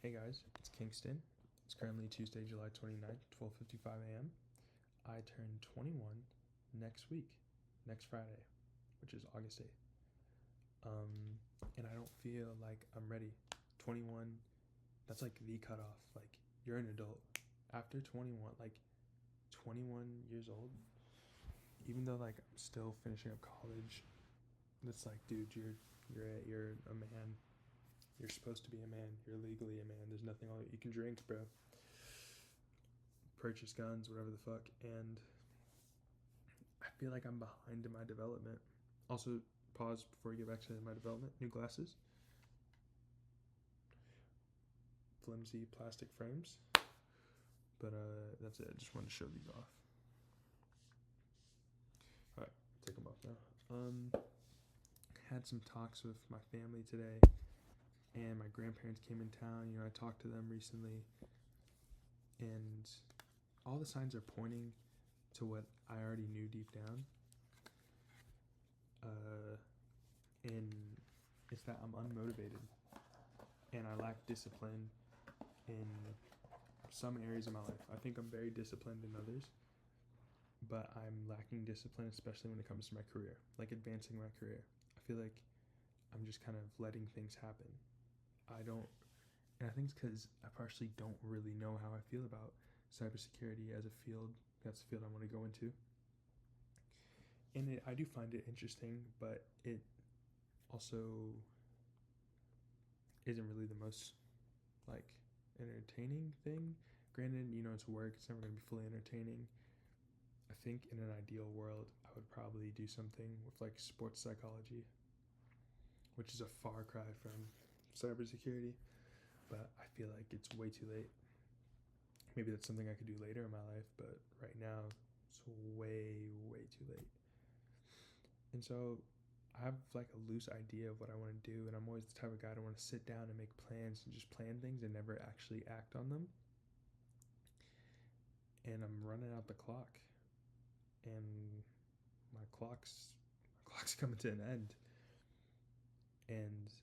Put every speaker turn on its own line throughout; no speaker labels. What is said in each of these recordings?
Hey guys, it's Kingston. It's currently Tuesday, July 29th, 12:55 a.m. I turn 21 next week, next Friday, which is August 8th. And I don't feel like I'm ready. 21, that's like the cutoff. Like, you're an adult. After 21, like 21 years old, even though like I'm still finishing up college, it's like, dude, you're a man. You're supposed to be a man. You're legally a man. There's nothing on it. You can drink, bro. Purchase guns, whatever the fuck. And I feel like I'm behind in my development. Also, pause before we get back to my development. New glasses. Flimsy plastic frames. But that's it. I just wanted to show these off. Alright, take them off now. Had some talks with my family today. And my grandparents came in town. You know, I talked to them recently. And all the signs are pointing to what I already knew deep down. And it's that I'm unmotivated and I lack discipline in some areas of my life. I think I'm very disciplined in others, but I'm lacking discipline, especially when it comes to my career, like advancing my career. I feel like I'm just kind of letting things happen. And I think it's because I partially don't really know how I feel about cybersecurity as a field. That's the field I want to go into. And I do find it interesting, but it also isn't really the most like entertaining thing. Granted, you know, it's work, it's never going to be fully entertaining. I think in an ideal world, I would probably do something with like sports psychology, which is a far cry from cybersecurity, but I feel like it's way too late. Maybe that's something I could do later in my life, but right now it's way, way too late. And so I have like a loose idea of what I want to do, and I'm always the type of guy to want to sit down and make plans and just plan things and never actually act on them. And I'm running out the clock, and my clock's coming to an end, and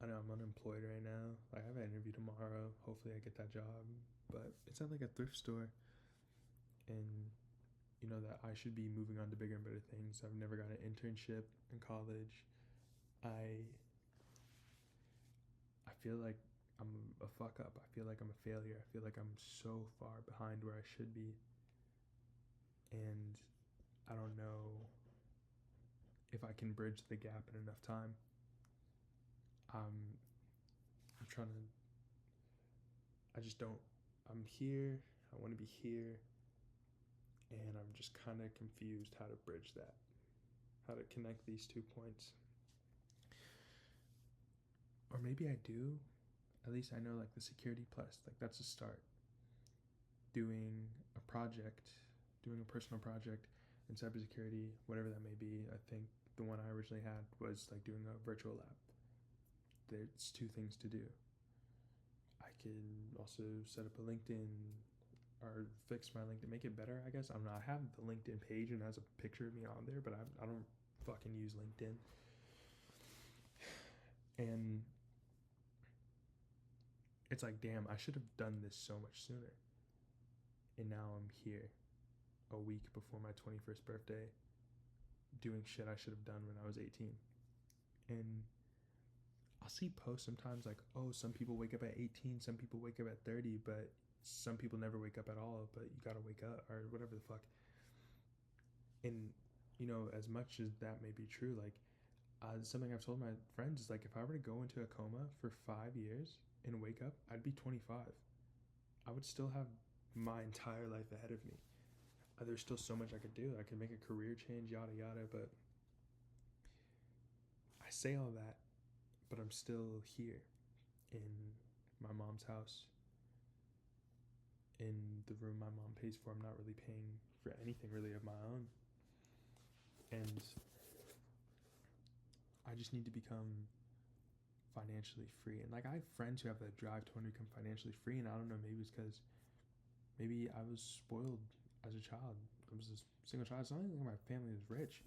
I'm unemployed right now. Like, I have an interview tomorrow. Hopefully, I get that job, but it's at like a thrift store, and you know that I should be moving on to bigger and better things. I've never got an internship in college. I I feel like I'm a fuck up. I feel like I'm a failure. I feel like I'm so far behind where I should be. And I don't know if I can bridge the gap in enough time. I'm trying to, I just don't, I'm here. I want to be here. And I'm just kind of confused how to bridge that, how to connect these 2 points. Or maybe I do. At least I know like the security plus, like that's a start. Doing a project, doing a personal project in cybersecurity, whatever that may be. I think the one I originally had was like doing a virtual lab. There's two things to do. I can also set up a LinkedIn or fix my LinkedIn, make it better, I guess. I have the LinkedIn page and it has a picture of me on there, but I don't fucking use LinkedIn. And it's like, damn, I should have done this so much sooner. And now I'm here a week before my 21st birthday doing shit I should have done when I was 18. And I'll see posts sometimes like, oh, some people wake up at 18, some people wake up at 30, but some people never wake up at all, but you gotta wake up, or whatever the fuck. And, you know, as much as that may be true, like, something I've told my friends is like, if I were to go into a coma for 5 years and wake up, I'd be 25. I would still have my entire life ahead of me. There's still so much I could do. I could make a career change, yada yada, but I say all that, but I'm still here in my mom's house, in the room my mom pays for. I'm not really paying for anything really of my own. And I just need to become financially free. And like, I have friends who have that drive to want to become financially free, and I don't know, maybe it's because maybe I was spoiled as a child. I was a single child. It's not even like my family was rich.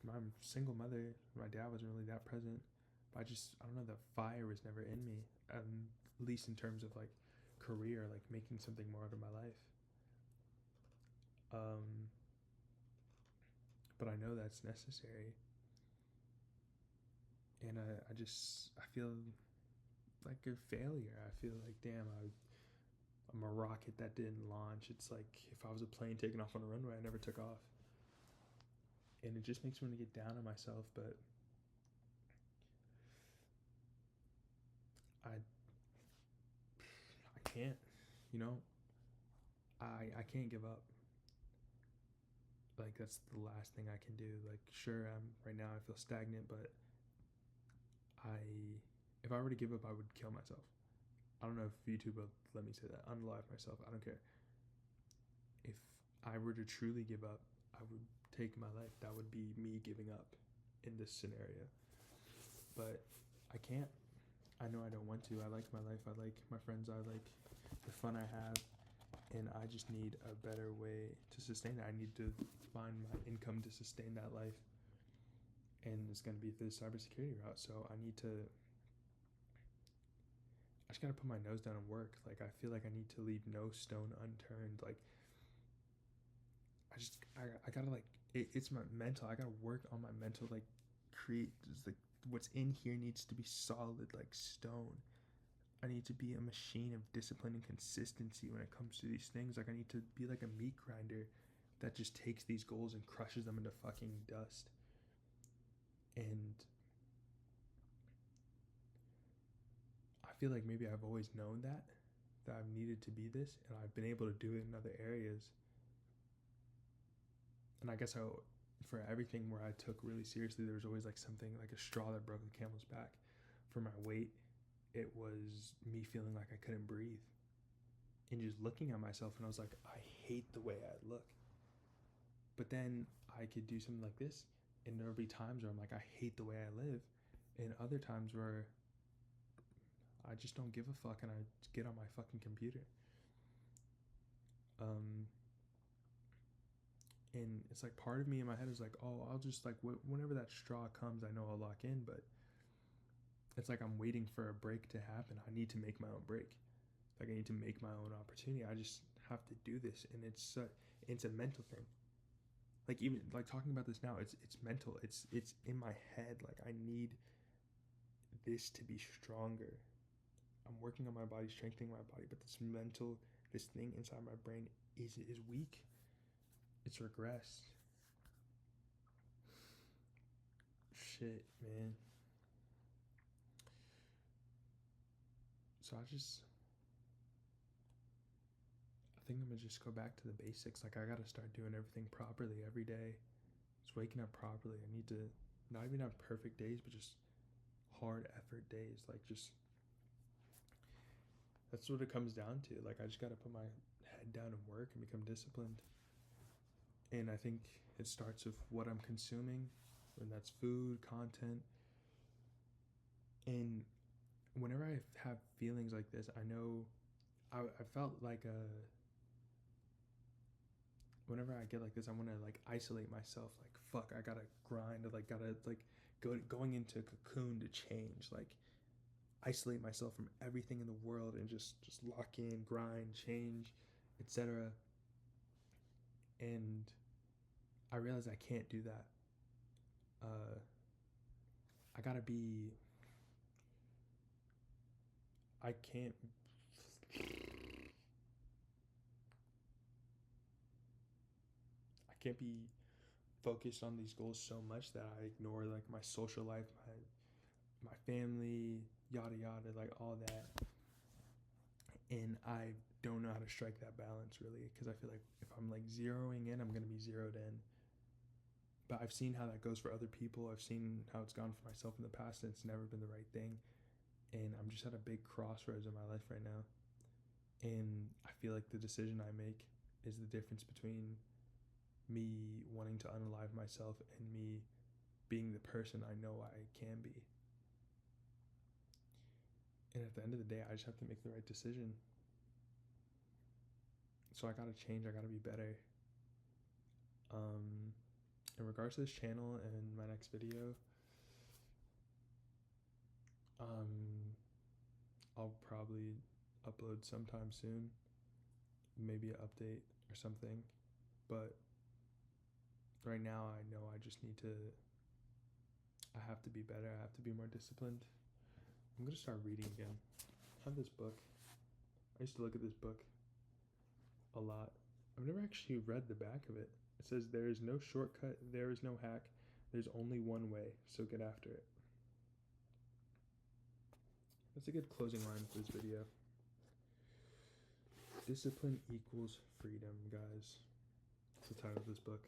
My single mother, my dad wasn't really that present. But I don't know, the fire was never in me, at least in terms of like career, like making something more out of my life. But I know that's necessary, and I feel like a failure. I feel like, damn, I'm a rocket that didn't launch. It's like if I was a plane taking off on a runway, I never took off. And it just makes me want to get down on myself, but I can't, you know, I can't give up. Like that's the last thing I can do. Like sure, right now I feel stagnant, but I if I were to give up, I would kill myself. I don't know if YouTube will let me say that. Unalive myself. I don't care. If I were to truly give up, I would take my life. That would be me giving up in this scenario. But I can't. I know I don't want to. I like my life. I like my friends. I like the fun I have. And I just need a better way to sustain it. I need to find my income to sustain that life. And it's going to be through the cybersecurity route. So I just got to put my nose down and work. Like, I feel like I need to leave no stone unturned. Like, I got to, like, it's my mental. I got to work on my mental, like, create, like, what's in here needs to be solid, like stone. I need to be a machine of discipline and consistency when it comes to these things. Like, I need to be like a meat grinder that just takes these goals and crushes them into fucking dust. And I feel like maybe I've always known that I've needed to be this, and I've been able to do it in other areas. And I guess for everything where I took really seriously, there was always like something like a straw that broke the camel's back. For my weight, it was me feeling like I couldn't breathe. And just looking at myself, and I was like, I hate the way I look. But then I could do something like this, and there'll be times where I'm like, I hate the way I live. And other times where I just don't give a fuck and I get on my fucking computer. And it's like part of me in my head is like, oh, I'll just like whenever that straw comes, I know I'll lock in. But it's like I'm waiting for a break to happen. I need to make my own break. Like I need to make my own opportunity. I just have to do this, and it's a mental thing. Like even like talking about this now, it's mental. It's in my head. Like I need this to be stronger. I'm working on my body, strengthening my body, but this thing inside my brain is weak. It's regressed. Shit, man. So I think I'm gonna just go back to the basics. Like I gotta start doing everything properly every day. Just waking up properly. I need to not even have perfect days, but just hard effort days. Like just that's what it comes down to. Like I just gotta put my head down and work and become disciplined. And I think it starts with what I'm consuming, and that's food, content. And whenever I have feelings like this, I know I felt like whenever I get like this, I want to like isolate myself. Like fuck, I gotta grind. Like gotta like going into a cocoon to change. Like isolate myself from everything in the world and just lock in, grind, change, etc. And I realize I can't do that. I gotta be. I can't. I can't be focused on these goals so much that I ignore like my social life, my family, yada yada, like all that. And I don't know how to strike that balance really, because I feel like if I'm like zeroing in, I'm gonna be zeroed in. But I've seen how that goes for other people. I've seen how it's gone for myself in the past, and it's never been the right thing. And I'm just at a big crossroads in my life right now. And I feel like the decision I make is the difference between me wanting to unalive myself and me being the person I know I can be. And at the end of the day, I just have to make the right decision. So I gotta change. I gotta be better. In regards to this channel and my next video, Um, I'll probably upload sometime soon, maybe an update or something. But right now, I know I just need to. I have to be better. I have to be more disciplined. I'm gonna start reading again. I have this book. I used to look at this book a lot. I've never actually read the back of it. It says, "There is no shortcut, there is no hack, there's only one way, so get after it." That's a good closing line for this video. Discipline equals freedom, guys. That's the title of this book.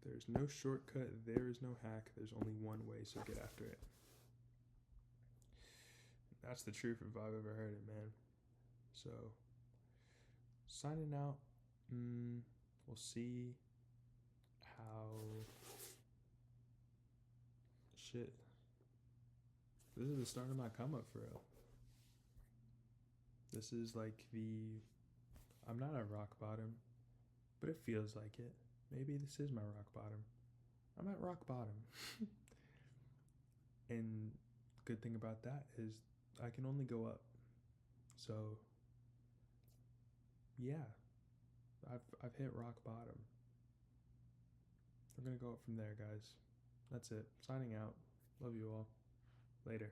There's no shortcut, there is no hack, there's only one way, so get after it. That's the truth if I've ever heard it, man. So, signing out. We'll see how. Shit. This is the start of my come up for real. This is like the. I'm not at rock bottom, but it feels like it. Maybe this is my rock bottom. I'm at rock bottom. And good thing about that is I can only go up. So yeah, I've hit rock bottom. We're gonna go up from there, guys. That's it. Signing out. Love you all. Later.